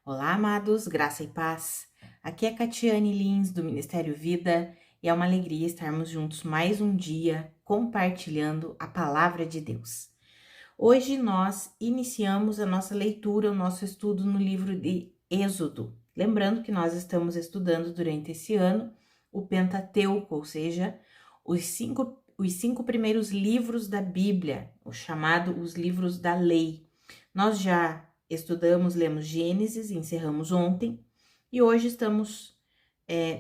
Olá, amados, graça e paz. Aqui é Catiane Lins, do Ministério Vida, e é uma alegria estarmos juntos mais um dia compartilhando a palavra de Deus. Hoje nós iniciamos a nossa leitura, o nosso estudo no livro de Êxodo. Lembrando que nós estamos estudando durante esse ano o Pentateuco, ou seja, os cinco primeiros livros da Bíblia, os livros da lei. Nós já estudamos, lemos Gênesis, encerramos ontem, e hoje estamos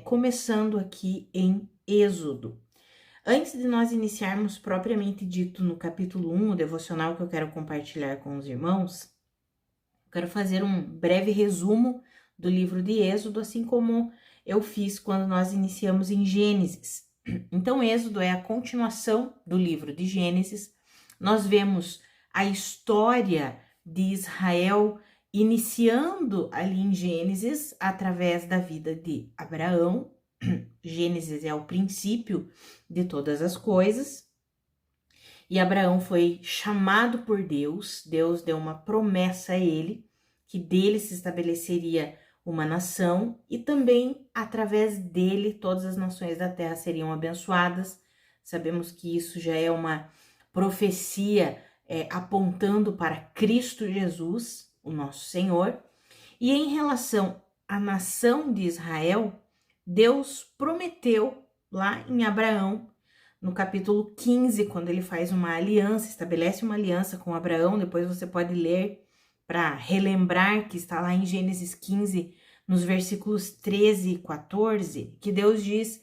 começando aqui em Êxodo. Antes de nós iniciarmos propriamente dito no capítulo 1, o devocional que eu quero compartilhar com os irmãos, eu quero fazer um breve resumo do livro de Êxodo, assim como eu fiz quando nós iniciamos em Gênesis. Então, Êxodo é a continuação do livro de Gênesis. Nós vemos a história de Israel iniciando ali em Gênesis através da vida de Abraão. Gênesis é o princípio de todas as coisas. E Abraão foi chamado por Deus. Deus deu uma promessa a ele, que dele se estabeleceria uma nação e também através dele todas as nações da terra seriam abençoadas. Sabemos que isso já é uma profecia apontando para Cristo Jesus, o nosso Senhor. E em relação à nação de Israel, Deus prometeu lá em Abraão, no capítulo 15, quando ele faz uma aliança, estabelece uma aliança com Abraão, depois você pode ler para relembrar que está lá em Gênesis 15, nos versículos 13 e 14, que Deus diz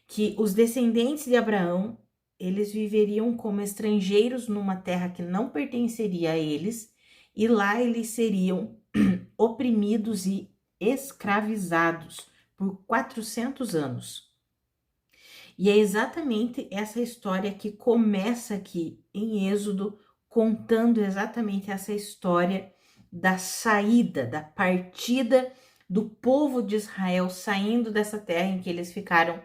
que os descendentes de Abraão, eles viveriam como estrangeiros numa terra que não pertenceria a eles, e lá eles seriam oprimidos e escravizados por 400 anos. E é exatamente essa história que começa aqui em Êxodo, contando exatamente essa história da saída, da partida do povo de Israel saindo dessa terra em que eles ficaram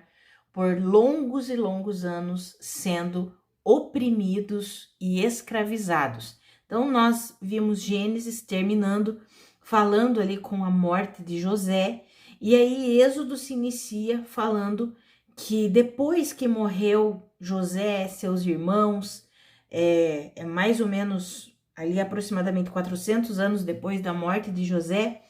por longos e longos anos sendo oprimidos e escravizados. Então nós vimos Gênesis terminando falando ali com a morte de José, e aí Êxodo se inicia falando que depois que morreu José, seus irmãos, mais ou menos ali aproximadamente 400 anos depois da morte de José,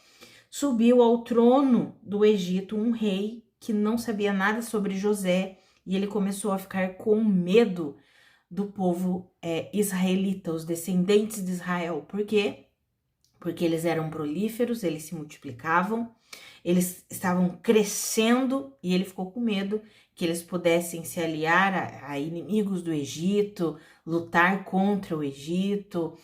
subiu ao trono do Egito um rei que não sabia nada sobre José, e ele começou a ficar com medo do povo israelita, os descendentes de Israel. Por quê? Porque eles eram prolíferos, eles se multiplicavam, eles estavam crescendo, e ele ficou com medo que eles pudessem se aliar a inimigos do Egito, lutar contra o Egito,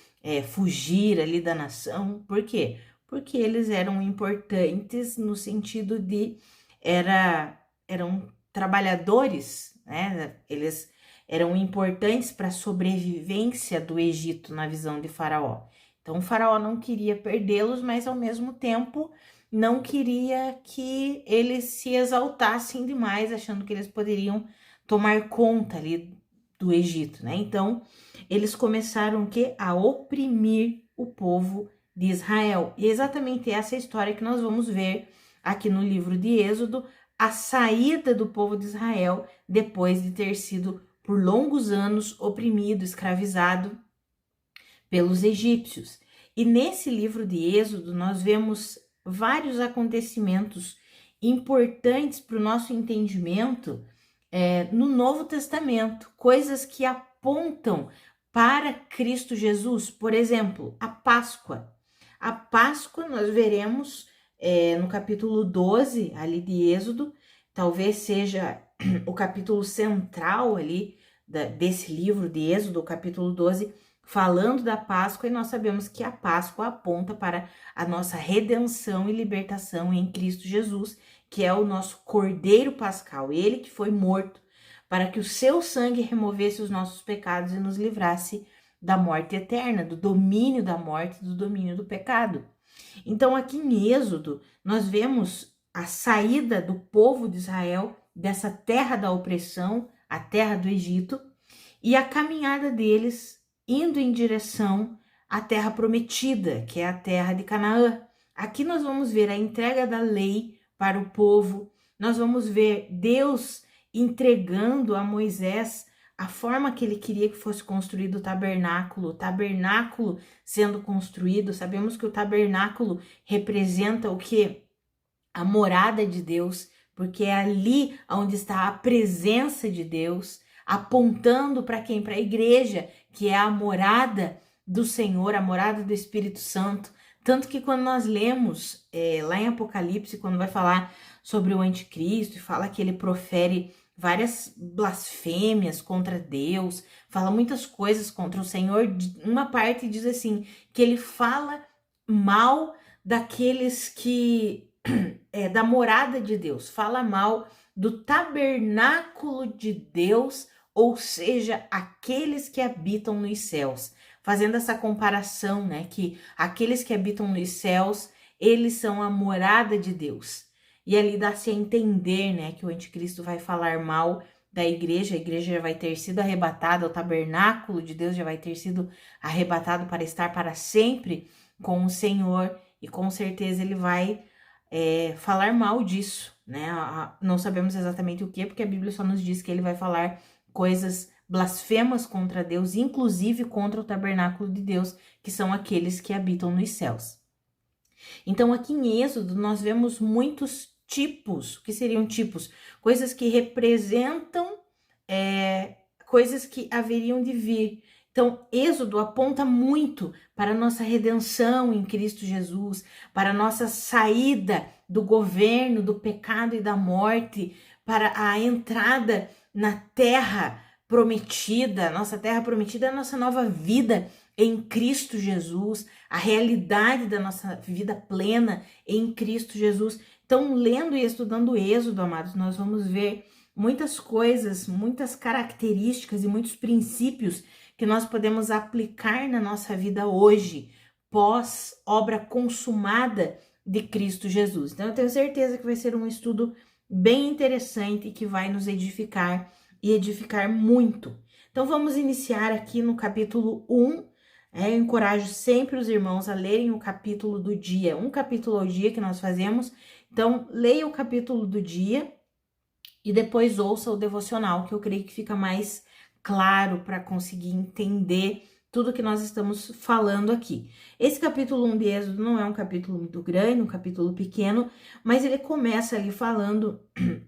fugir ali da nação. Por quê? Porque eles eram importantes no sentido de eram trabalhadores, né? Eles eram importantes para a sobrevivência do Egito na visão de Faraó. Então, o Faraó não queria perdê-los, mas ao mesmo tempo não queria que eles se exaltassem demais, achando que eles poderiam tomar conta ali do Egito, né? Então, eles começaram a oprimir o povo de Israel. E é exatamente essa história que nós vamos ver aqui no livro de Êxodo, a saída do povo de Israel depois de ter sido por longos anos oprimido, escravizado pelos egípcios. E nesse livro de Êxodo nós vemos vários acontecimentos importantes para o nosso entendimento no Novo Testamento, coisas que apontam para Cristo Jesus. Por exemplo, a Páscoa. A Páscoa nós veremos no capítulo 12 ali de Êxodo, talvez seja o capítulo central ali desse livro de Êxodo, o capítulo 12, falando da Páscoa, e nós sabemos que a Páscoa aponta para a nossa redenção e libertação em Cristo Jesus, que é o nosso Cordeiro Pascal, ele que foi morto para que o seu sangue removesse os nossos pecados e nos livrasse da morte eterna, do domínio da morte, do domínio do pecado. Então, aqui em Êxodo, nós vemos a saída do povo de Israel dessa terra da opressão, a terra do Egito, e a caminhada deles indo em direção à terra prometida, que é a terra de Canaã, Aqui nós vamos ver a entrega da lei para o povo, nós vamos ver Deus entregando a Moisés a forma que ele queria que fosse construído o tabernáculo sendo construído. Sabemos que o tabernáculo representa o que? A morada de Deus, porque é ali onde está a presença de Deus, apontando para quem? Para a igreja, que é a morada do Senhor, a morada do Espírito Santo. Tanto que quando nós lemos lá em Apocalipse, quando vai falar sobre o anticristo e fala que ele profere várias blasfêmias contra Deus, fala muitas coisas contra o Senhor, uma parte diz assim, que ele fala mal daqueles que da morada de Deus, fala mal do tabernáculo de Deus, ou seja, aqueles que habitam nos céus, fazendo essa comparação, né, que aqueles que habitam nos céus, eles são a morada de Deus. E ali dá-se a entender, né, que o anticristo vai falar mal da igreja, a igreja já vai ter sido arrebatada, o tabernáculo de Deus já vai ter sido arrebatado para estar para sempre com o Senhor, e com certeza ele vai falar mal disso, né? Não sabemos exatamente o que, porque a Bíblia só nos diz que ele vai falar coisas blasfemas contra Deus, inclusive contra o tabernáculo de Deus, que são aqueles que habitam nos céus. Então, aqui em Êxodo, nós vemos muitos tipos. O que seriam tipos? Coisas que representam coisas que haveriam de vir. Então, Êxodo aponta muito para a nossa redenção em Cristo Jesus, para a nossa saída do governo, do pecado e da morte, para a entrada na terra prometida. Nossa terra prometida é a nossa nova vida em Cristo Jesus, a realidade da nossa vida plena em Cristo Jesus. Então, lendo e estudando Êxodo, amados, nós vamos ver muitas coisas, muitas características e muitos princípios que nós podemos aplicar na nossa vida hoje, pós obra consumada de Cristo Jesus. Então, eu tenho certeza que vai ser um estudo bem interessante e que vai nos edificar e edificar muito. Então, vamos iniciar aqui no capítulo 1. Eu encorajo sempre os irmãos a lerem o capítulo do dia, um capítulo ao dia que nós fazemos. Então, leia o capítulo do dia e depois ouça o devocional, que eu creio que fica mais claro para conseguir entender tudo que nós estamos falando aqui. Esse capítulo 1 de Êxodo não é um capítulo muito grande, um capítulo pequeno, mas ele começa ali falando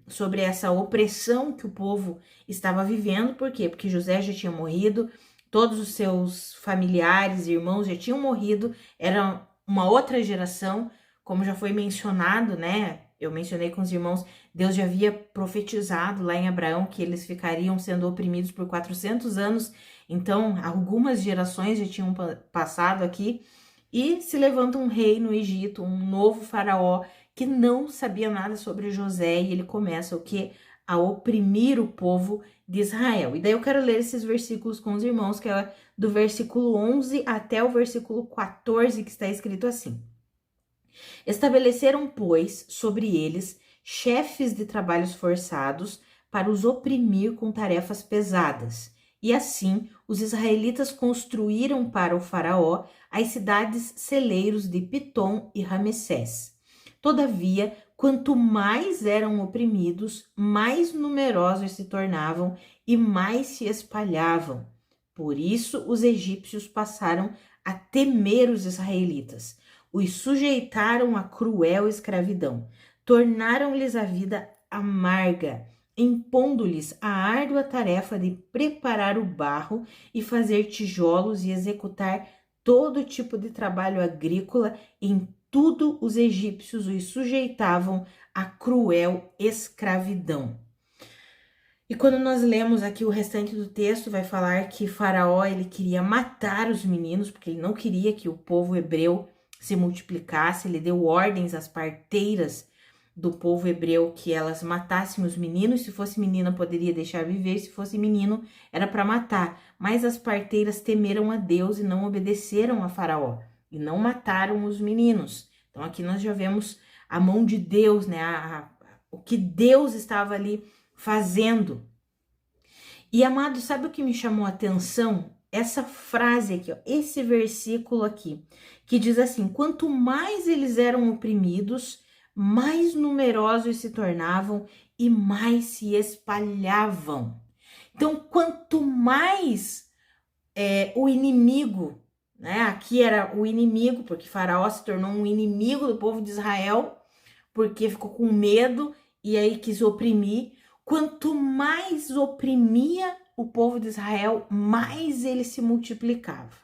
sobre essa opressão que o povo estava vivendo. Por quê? Porque José já tinha morrido, todos os seus familiares e irmãos já tinham morrido, era uma outra geração, como já foi mencionado, né? Eu mencionei com os irmãos, Deus já havia profetizado lá em Abraão que eles ficariam sendo oprimidos por 400 anos, então algumas gerações já tinham passado aqui, e se levanta um rei no Egito, um novo faraó, que não sabia nada sobre José, e ele começa o quê? A oprimir o povo de Israel. E daí eu quero ler esses versículos com os irmãos, que é do versículo 11 até o versículo 14, que está escrito assim: Estabeleceram, pois, sobre eles chefes de trabalhos forçados para os oprimir com tarefas pesadas. E assim, os israelitas construíram para o faraó as cidades celeiros de Pitom e Ramessés. Todavia, quanto mais eram oprimidos, mais numerosos se tornavam e mais se espalhavam. Por isso, os egípcios passaram a temer os israelitas. Os sujeitaram a cruel escravidão, tornaram-lhes a vida amarga, impondo-lhes a árdua tarefa de preparar o barro e fazer tijolos e executar todo tipo de trabalho agrícola. Em tudo os egípcios os sujeitavam a cruel escravidão. E quando nós lemos aqui o restante do texto, vai falar que Faraó ele queria matar os meninos, porque ele não queria que o povo hebreu se multiplicasse. Ele deu ordens às parteiras do povo hebreu que elas matassem os meninos. Se fosse menina, poderia deixar viver, se fosse menino, era para matar. Mas as parteiras temeram a Deus e não obedeceram a Faraó, e não mataram os meninos. Então aqui nós já vemos a mão de Deus, né? O que Deus estava ali fazendo. E, amado, sabe o que me chamou a atenção essa frase aqui, ó, esse versículo aqui, que diz assim: quanto mais eles eram oprimidos, mais numerosos se tornavam e mais se espalhavam. Então, quanto mais o inimigo, né? Aqui era o inimigo, porque Faraó se tornou um inimigo do povo de Israel, porque ficou com medo e aí quis oprimir. Quanto mais oprimia o povo de Israel, mais ele se multiplicava,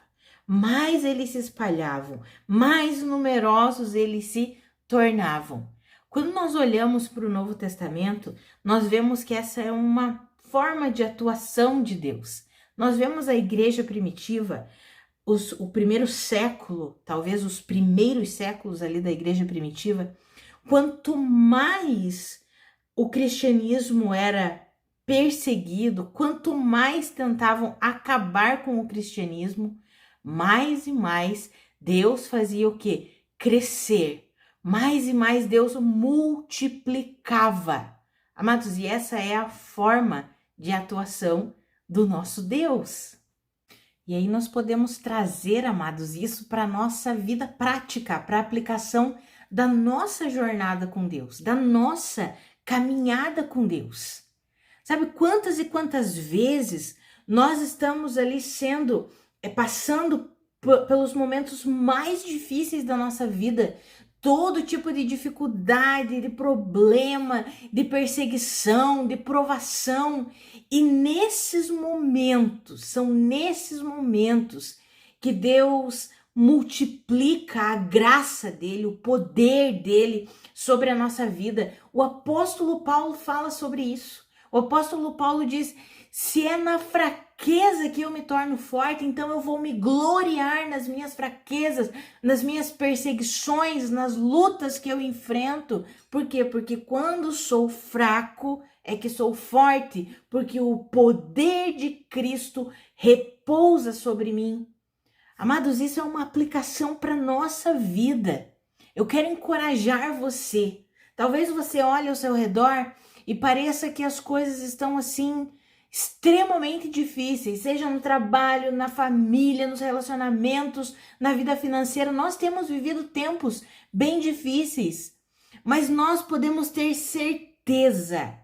mais eles se espalhavam, mais numerosos eles se tornavam. Quando nós olhamos para o Novo Testamento, nós vemos que essa é uma forma de atuação de Deus. Nós vemos a igreja primitiva, o primeiro século, talvez os primeiros séculos ali da igreja primitiva, quanto mais o cristianismo era perseguido, quanto mais tentavam acabar com o cristianismo, mais e mais Deus fazia o quê? Crescer. Mais e mais Deus multiplicava. Amados, e essa é a forma de atuação do nosso Deus. E aí nós podemos trazer, amados, isso para a nossa vida prática, para a aplicação da nossa jornada com Deus, da nossa caminhada com Deus. Sabe quantas e quantas vezes nós estamos ali passando pelos momentos mais difíceis da nossa vida, todo tipo de dificuldade, de problema, de perseguição, de provação. E são nesses momentos que Deus multiplica a graça dele, o poder dele sobre a nossa vida. O apóstolo Paulo fala sobre isso. O apóstolo Paulo diz: se é na fraqueza que eu me torno forte, então eu vou me gloriar nas minhas fraquezas, nas minhas perseguições, nas lutas que eu enfrento. Por quê? Porque quando sou fraco é que sou forte, porque o poder de Cristo repousa sobre mim. Amados, isso é uma aplicação para a nossa vida. Eu quero encorajar você. Talvez você olhe ao seu redor e pareça que as coisas estão assim extremamente difíceis, seja no trabalho, na família, nos relacionamentos, na vida financeira. Nós temos vivido tempos bem difíceis, mas nós podemos ter certeza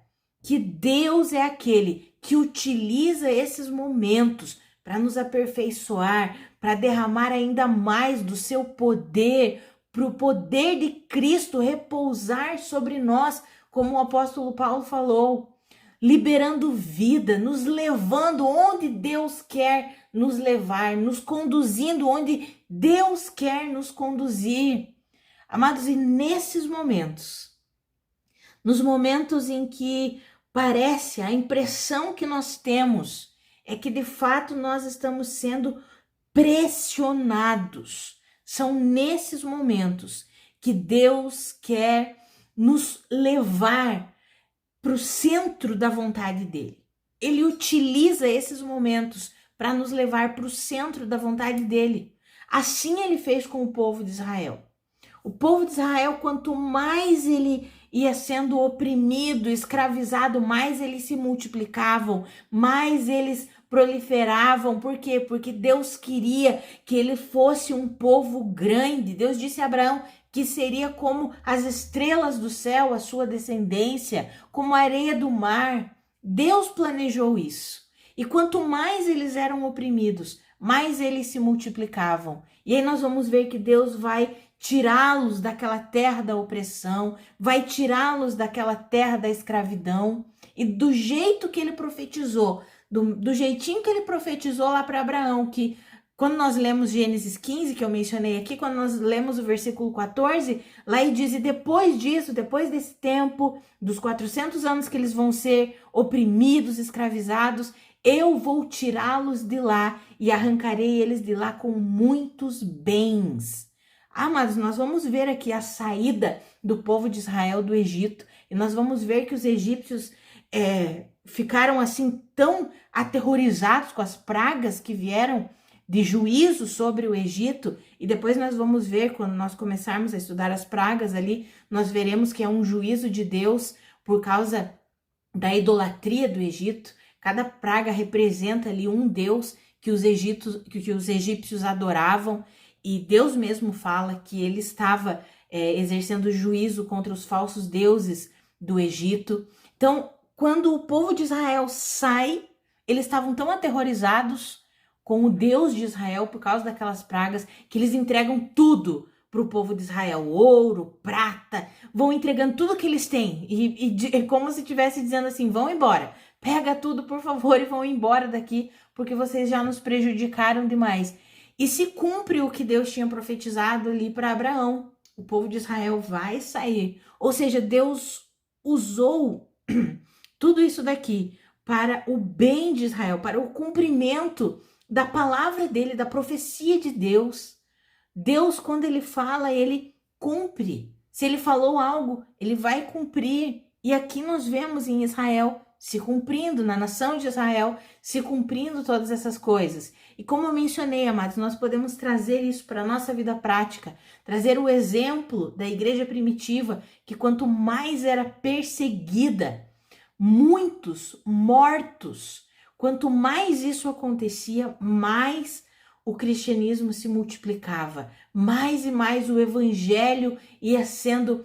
que Deus é aquele que utiliza esses momentos para nos aperfeiçoar, para derramar ainda mais do seu poder, para o poder de Cristo repousar sobre nós, como o apóstolo Paulo falou, liberando vida, nos levando onde Deus quer nos levar, nos conduzindo onde Deus quer nos conduzir. Amados, e nesses momentos, nos momentos em que parece, a impressão que nós temos é que de fato nós estamos sendo pressionados. São nesses momentos que Deus quer nos levar para o centro da vontade dele. Ele utiliza esses momentos para nos levar para o centro da vontade dele. Assim ele fez com o povo de Israel. O povo de Israel, quanto mais ele ia sendo oprimido, escravizado, mais eles se multiplicavam, mais eles proliferavam. Por quê? Porque Deus queria que ele fosse um povo grande. Deus disse a Abraão que seria como as estrelas do céu, a sua descendência, como a areia do mar. Deus planejou isso. E quanto mais eles eram oprimidos, mais eles se multiplicavam. E aí nós vamos ver que Deus vai tirá-los daquela terra da opressão, vai tirá-los daquela terra da escravidão. E do jeito que ele profetizou, do jeitinho que ele profetizou lá para Abraão, que quando nós lemos Gênesis 15, que eu mencionei aqui, quando nós lemos o versículo 14, lá ele diz: e depois disso, depois desse tempo, dos 400 anos que eles vão ser oprimidos, escravizados, eu vou tirá-los de lá e arrancarei eles de lá com muitos bens. Mas nós vamos ver aqui a saída do povo de Israel do Egito, e nós vamos ver que os egípcios ficaram assim tão aterrorizados com as pragas que vieram de juízo sobre o Egito, e depois nós vamos ver, quando nós começarmos a estudar as pragas ali, nós veremos que é um juízo de Deus por causa da idolatria do Egito. Cada praga representa ali um Deus que os egípcios adoravam, e Deus mesmo fala que ele estava exercendo juízo contra os falsos deuses do Egito. Então, quando o povo de Israel sai, eles estavam tão aterrorizados com o Deus de Israel por causa daquelas pragas que eles entregam tudo para o povo de Israel, ouro, prata, vão entregando tudo que eles têm, é como se estivesse dizendo assim, vão embora, pega tudo por favor e vão embora daqui, porque vocês já nos prejudicaram demais. E se cumpre o que Deus tinha profetizado ali para Abraão, o povo de Israel vai sair, ou seja, Deus usou tudo isso daqui para o bem de Israel, para o cumprimento da palavra dele, da profecia de Deus. Deus, quando ele fala, ele cumpre. Se ele falou algo, ele vai cumprir. E aqui nós vemos em Israel se cumprindo, na nação de Israel, se cumprindo todas essas coisas. E como eu mencionei, amados, nós podemos trazer isso para a nossa vida prática, trazer o exemplo da igreja primitiva, que quanto mais era perseguida, muitos mortos, quanto mais isso acontecia, mais o cristianismo se multiplicava, mais e mais o evangelho ia sendo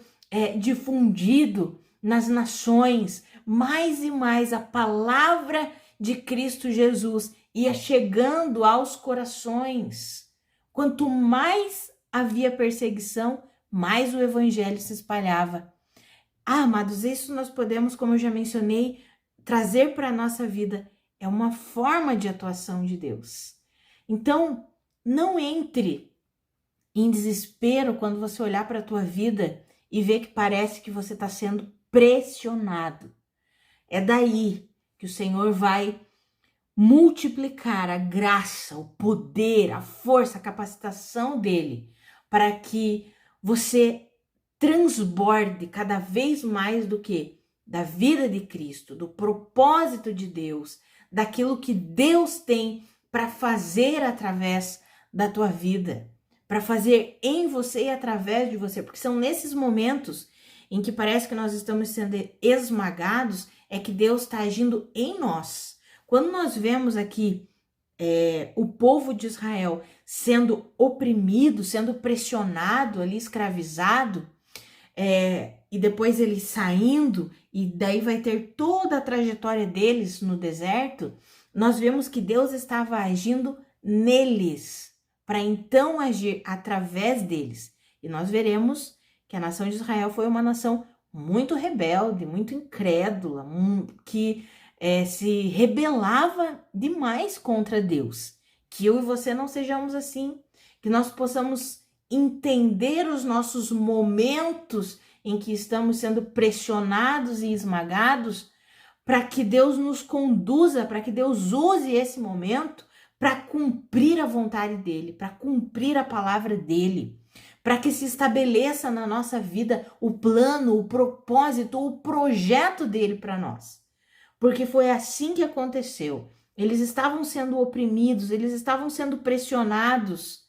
difundido nas nações, mais e mais a palavra de Cristo Jesus ia chegando aos corações. Quanto mais havia perseguição, mais o evangelho se espalhava. Amados, isso nós podemos, como eu já mencionei, trazer para a nossa vida. É uma forma de atuação de Deus. Então, não entre em desespero quando você olhar para a tua vida e ver que parece que você está sendo pressionado. É daí que o Senhor vai multiplicar a graça, o poder, a força, a capacitação dele para que você transborde cada vez mais do que da vida de Cristo, do propósito de Deus, daquilo que Deus tem para fazer através da tua vida, para fazer em você e através de você, porque são nesses momentos em que parece que nós estamos sendo esmagados, é que Deus está agindo em nós. Quando nós vemos aqui o povo de Israel sendo oprimido, sendo pressionado ali, escravizado, e depois eles saindo, e daí vai ter toda a trajetória deles no deserto, nós vemos que Deus estava agindo neles, para então agir através deles. E nós veremos que a nação de Israel foi uma nação muito rebelde, muito incrédula, que se rebelava demais contra Deus. Que eu e você não sejamos assim, que nós possamos entender os nossos momentos em que estamos sendo pressionados e esmagados, para que Deus nos conduza, para que Deus use esse momento para cumprir a vontade dele, para cumprir a palavra dele, para que se estabeleça na nossa vida o plano, o propósito, o projeto dele para nós. Porque foi assim que aconteceu. Eles estavam sendo oprimidos, eles estavam sendo pressionados,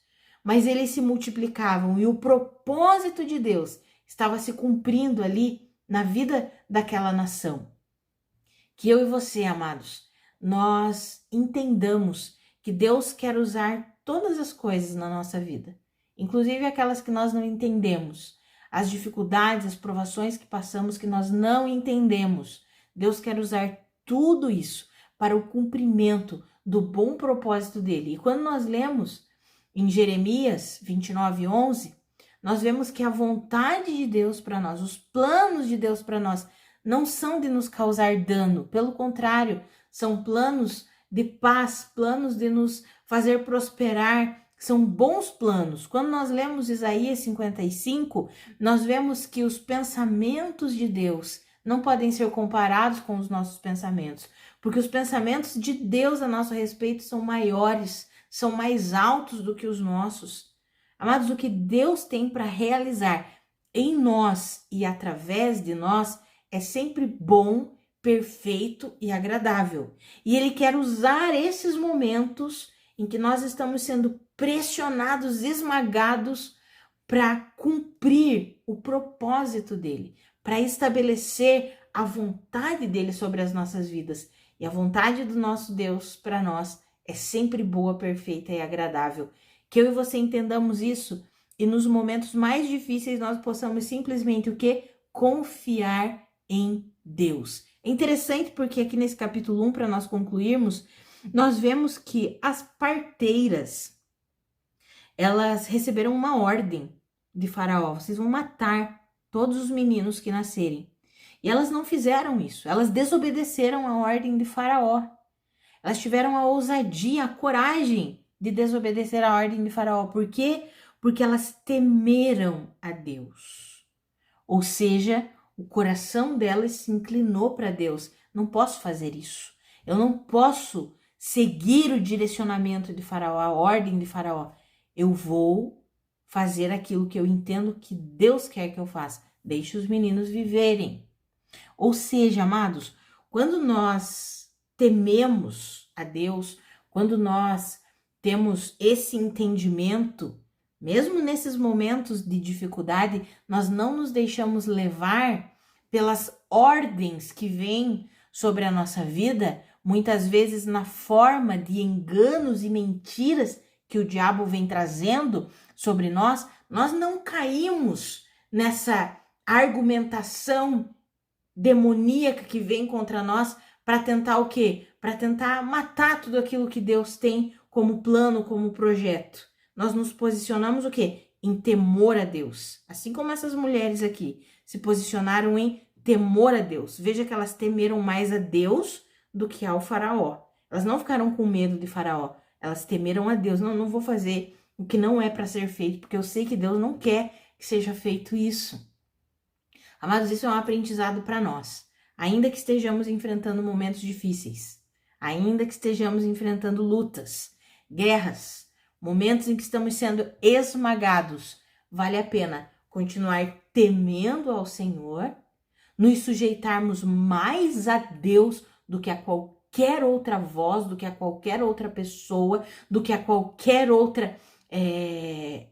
mas eles se multiplicavam e o propósito de Deus estava se cumprindo ali na vida daquela nação. Que eu e você, amados, nós entendamos que Deus quer usar todas as coisas na nossa vida, inclusive aquelas que nós não entendemos, as dificuldades, as provações que passamos que nós não entendemos. Deus quer usar tudo isso para o cumprimento do bom propósito dele. E quando nós lemos em Jeremias 29:11, nós vemos que a vontade de Deus para nós, os planos de Deus para nós, não são de nos causar dano, pelo contrário, são planos de paz, planos de nos fazer prosperar, são bons planos. Quando nós lemos Isaías 55, nós vemos que os pensamentos de Deus não podem ser comparados com os nossos pensamentos, porque os pensamentos de Deus a nosso respeito são maiores, são mais altos do que os nossos. Amados, o que Deus tem para realizar em nós e através de nós é sempre bom, perfeito e agradável. E Ele quer usar esses momentos em que nós estamos sendo pressionados, esmagados, para cumprir o propósito dele, para estabelecer a vontade dele sobre as nossas vidas. E a vontade do nosso Deus para nós é sempre boa, perfeita e agradável. Que eu e você entendamos isso e nos momentos mais difíceis nós possamos simplesmente o quê? Confiar em Deus. É interessante porque aqui nesse capítulo 1, para nós concluirmos, nós vemos que as parteiras, elas receberam uma ordem de Faraó: vocês vão matar todos os meninos que nascerem. E elas não fizeram isso, elas desobedeceram a ordem de Faraó. Elas tiveram a ousadia, a coragem de desobedecer a ordem de Faraó. Por quê? Porque elas temeram a Deus. Ou seja, o coração delas se inclinou para Deus. Não posso fazer isso. Eu não posso seguir o direcionamento de Faraó, a ordem de Faraó. Eu vou fazer aquilo que eu entendo que Deus quer que eu faça. Deixe os meninos viverem. Ou seja, amados, quando nós tememos a Deus, quando nós temos esse entendimento, mesmo nesses momentos de dificuldade, nós não nos deixamos levar pelas ordens que vêm sobre a nossa vida, muitas vezes na forma de enganos e mentiras que o diabo vem trazendo sobre nós não caímos nessa argumentação demoníaca que vem contra nós para tentar o quê? Para tentar matar tudo aquilo que Deus tem como plano, como projeto. Nós nos posicionamos o quê? Em temor a Deus. Assim como essas mulheres aqui se posicionaram em temor a Deus. Veja que elas temeram mais a Deus do que ao Faraó. Elas não ficaram com medo de Faraó. Elas temeram a Deus. Não vou fazer o que não é para ser feito, porque eu sei que Deus não quer que seja feito isso. Amados, isso é um aprendizado para nós. Ainda que estejamos enfrentando momentos difíceis, ainda que estejamos enfrentando lutas, guerras, momentos em que estamos sendo esmagados, vale a pena continuar temendo ao Senhor, nos sujeitarmos mais a Deus do que a qualquer outra voz, do que a qualquer outra pessoa, do que a qualquer outra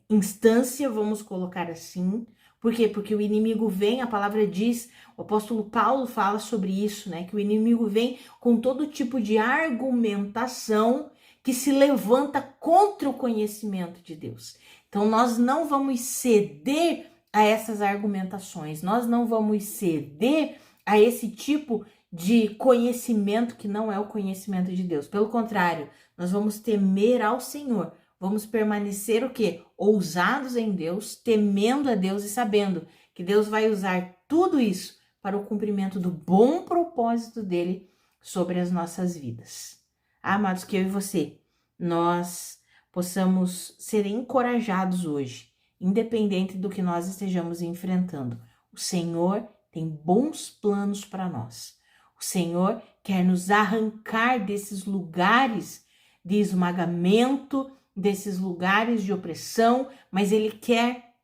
instância, vamos colocar assim. Por quê? Porque o inimigo vem, a palavra diz, o apóstolo Paulo fala sobre isso, né? Que o inimigo vem com todo tipo de argumentação que se levanta contra o conhecimento de Deus. Então, nós não vamos ceder a essas argumentações, nós não vamos ceder a esse tipo de conhecimento que não é o conhecimento de Deus. Pelo contrário, nós vamos temer ao Senhor. Vamos permanecer o quê? Ousados em Deus, temendo a Deus e sabendo que Deus vai usar tudo isso para o cumprimento do bom propósito dele sobre as nossas vidas. Amados, que eu e você, nós possamos ser encorajados hoje, independente do que nós estejamos enfrentando. O Senhor tem bons planos para nós. O Senhor quer nos arrancar desses lugares de esmagamento, desses lugares de opressão, mas ele quer,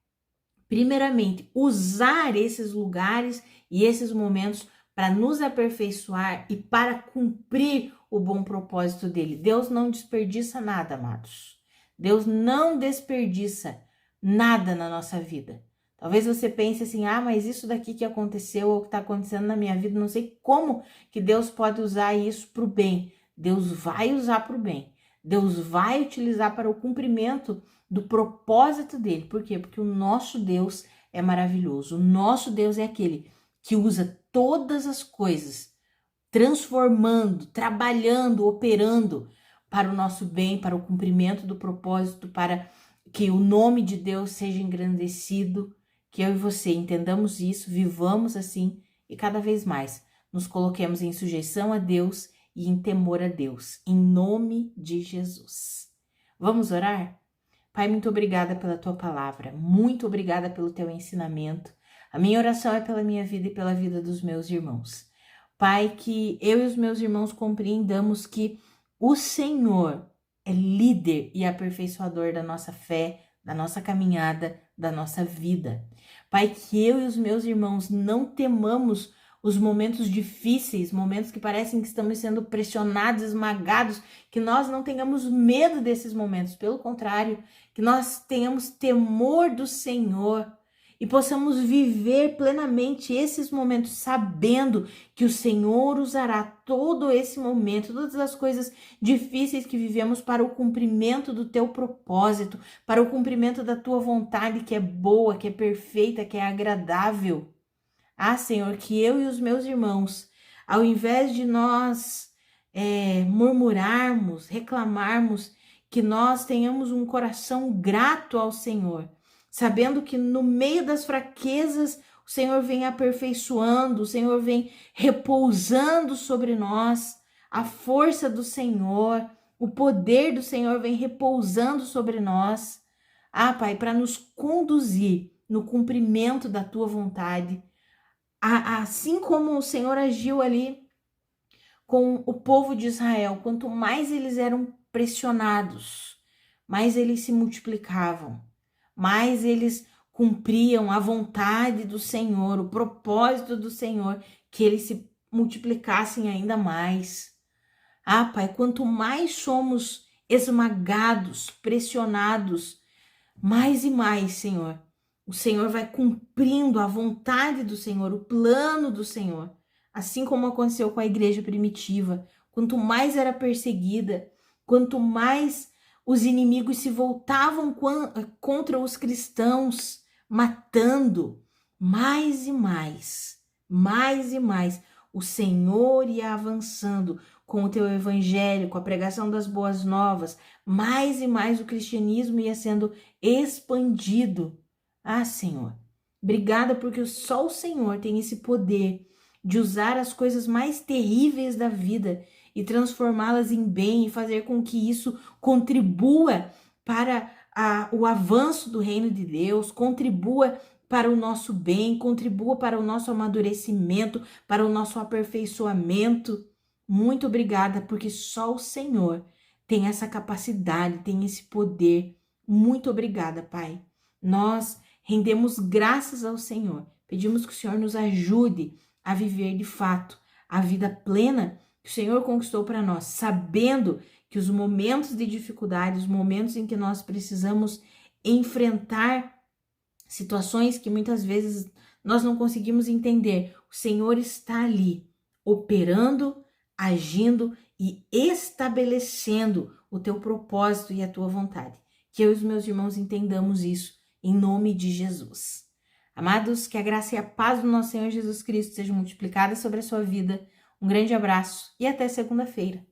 primeiramente, usar esses lugares e esses momentos para nos aperfeiçoar e para cumprir o bom propósito dele. Deus não desperdiça nada, amados. Deus não desperdiça nada na nossa vida. Talvez você pense assim, mas isso daqui que aconteceu ou que está acontecendo na minha vida, não sei como que Deus pode usar isso para o bem. Deus vai usar para o bem. Deus vai utilizar para o cumprimento do propósito dele. Por quê? Porque o nosso Deus é maravilhoso. O nosso Deus é aquele que usa todas as coisas, transformando, trabalhando, operando para o nosso bem, para o cumprimento do propósito, para que o nome de Deus seja engrandecido. Que eu e você entendamos isso, vivamos assim e cada vez mais nos coloquemos em sujeição a Deus e em temor a Deus, em nome de Jesus. Vamos orar? Pai, muito obrigada pela tua palavra, muito obrigada pelo teu ensinamento. A minha oração é pela minha vida e pela vida dos meus irmãos. Pai, que eu e os meus irmãos compreendamos que o Senhor é líder e aperfeiçoador da nossa fé, da nossa caminhada, da nossa vida. Pai, que eu e os meus irmãos não temamos os momentos difíceis, momentos que parecem que estamos sendo pressionados, esmagados, que nós não tenhamos medo desses momentos, pelo contrário, que nós tenhamos temor do Senhor e possamos viver plenamente esses momentos, sabendo que o Senhor usará todo esse momento, todas as coisas difíceis que vivemos para o cumprimento do teu propósito, para o cumprimento da tua vontade, que é boa, que é perfeita, que é agradável. Ah, Senhor, que eu e os meus irmãos, ao invés de nós murmurarmos, reclamarmos, que nós tenhamos um coração grato ao Senhor, sabendo que no meio das fraquezas o Senhor vem aperfeiçoando, o Senhor vem repousando sobre nós, a força do Senhor, o poder do Senhor vem repousando sobre nós. Ah, Pai, para nos conduzir no cumprimento da tua vontade, assim como o Senhor agiu ali com o povo de Israel, quanto mais eles eram pressionados, mais eles se multiplicavam, mais eles cumpriam a vontade do Senhor, o propósito do Senhor, que eles se multiplicassem ainda mais. Ah, Pai, quanto mais somos esmagados, pressionados, mais e mais, Senhor, o Senhor vai cumprindo a vontade do Senhor, o plano do Senhor. Assim como aconteceu com a igreja primitiva, quanto mais era perseguida, quanto mais os inimigos se voltavam contra os cristãos, matando, mais e mais, o Senhor ia avançando com o teu evangelho, com a pregação das boas novas, mais e mais o cristianismo ia sendo expandido. Ah, Senhor, obrigada porque só o Senhor tem esse poder de usar as coisas mais terríveis da vida e transformá-las em bem e fazer com que isso contribua para o avanço do reino de Deus, contribua para o nosso bem, contribua para o nosso amadurecimento, para o nosso aperfeiçoamento. Muito obrigada, porque só o Senhor tem essa capacidade, tem esse poder. Muito obrigada, Pai. Nós rendemos graças ao Senhor. Pedimos que o Senhor nos ajude a viver de fato a vida plena que o Senhor conquistou para nós, sabendo que os momentos de dificuldade, os momentos em que nós precisamos enfrentar situações que muitas vezes nós não conseguimos entender, o Senhor está ali, operando, agindo e estabelecendo o teu propósito e a tua vontade. Que eu e os meus irmãos entendamos isso em nome de Jesus. Amados, que a graça e a paz do nosso Senhor Jesus Cristo sejam multiplicadas sobre a sua vida. Um grande abraço e até segunda-feira.